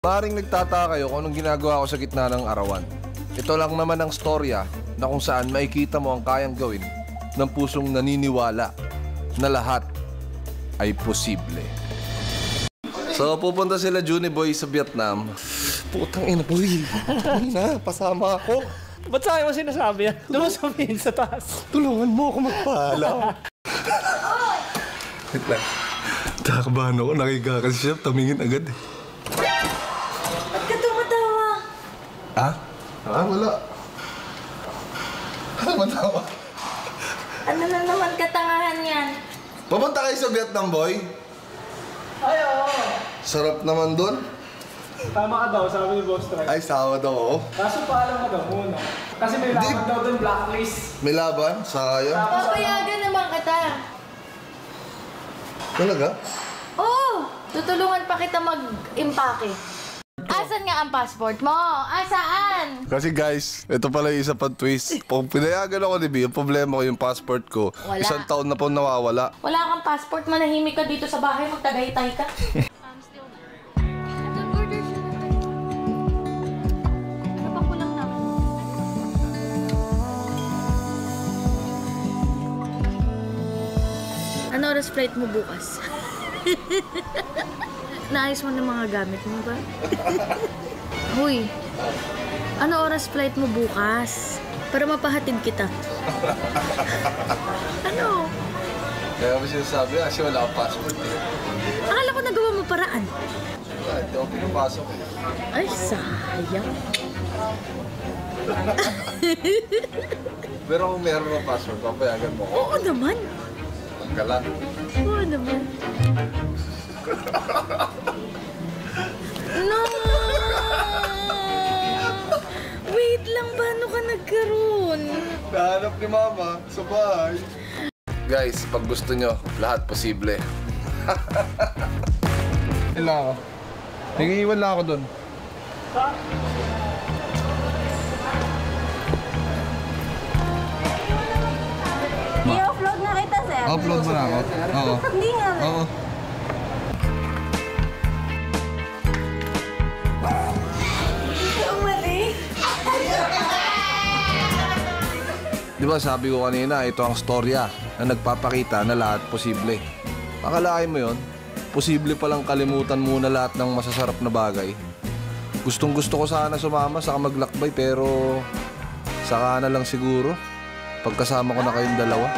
Maaaring nagtataka kayo kung anong ginagawa ko sa gitna ng arawan. Ito lang naman ang storya na kung saan makikita mo ang kayang gawin ng pusong naniniwala na lahat ay posible. So, pupunta sila Juniboy sa Vietnam. Putang ina, boy. Na, pasama ako. Ba't sa akin mo sinasabi yan? Doon mo sabihin sa taas. Tulungan mo ako magpaalam. Wait lang. Takabahan ako, nakiga kasi siya, tamingin agad eh. Ba't ka tumatawa? Ah? Wala. Ano matawa? Ano na naman katangahan yan? Papunta kayo sa Vietnam, boy? Ay, oo. Sarap naman doon. Tama ka daw, sabi ni Boss Strike. Ay, sawa daw ako. Kaso paalam ka daw muna. Kasi may laban daw doon, blacklist. May laban? Sayang. Papayagan naman kita. Talaga? Oo! Tutulungan pa kita mag-impake. Asan nga ang passport mo? Asaan? Kasi guys, ito pala yung isa pang twist. Kung pinayagan ako ni B, yung problema ko yung passport ko. Wala. 1 taon na po nawawala. Wala kang passport, manahimik ka dito sa bahay, magtagaytay ka. Ano oras flight mo bukas? Naayos mo na mga gamit mo ba? Huy, ano oras flight mo bukas? Para mapahatid kita. Ano? Kaya mo sinasabi, kasi wala akong passport eh. Akala ko nagawa mo paraan. Wala, hindi ako pinapasok eh. Ay, sayang. Pero kung meron ng passport, papayagan mo ako. Oo naman. Ka lang. Oo naman. No! Wait lang, paano ka nagkaroon? Nahanap ni Mama sa bahay. Guys, pag gusto nyo, lahat posible. Ilan ako? Nag-iiwan lang ako dun. I-upload na kita, sir. Upload mo na ako? Oo. Hindi nga. Oo. Di ba sabi ko kanina, ito ang storya na nagpapakita na lahat posible. Akalain mo yon, posible palang kalimutan muna lahat ng masasarap na bagay. Gustong gusto ko sana sumama sa maglakbay pero saka na lang siguro pagkasama ko na kayong dalawa.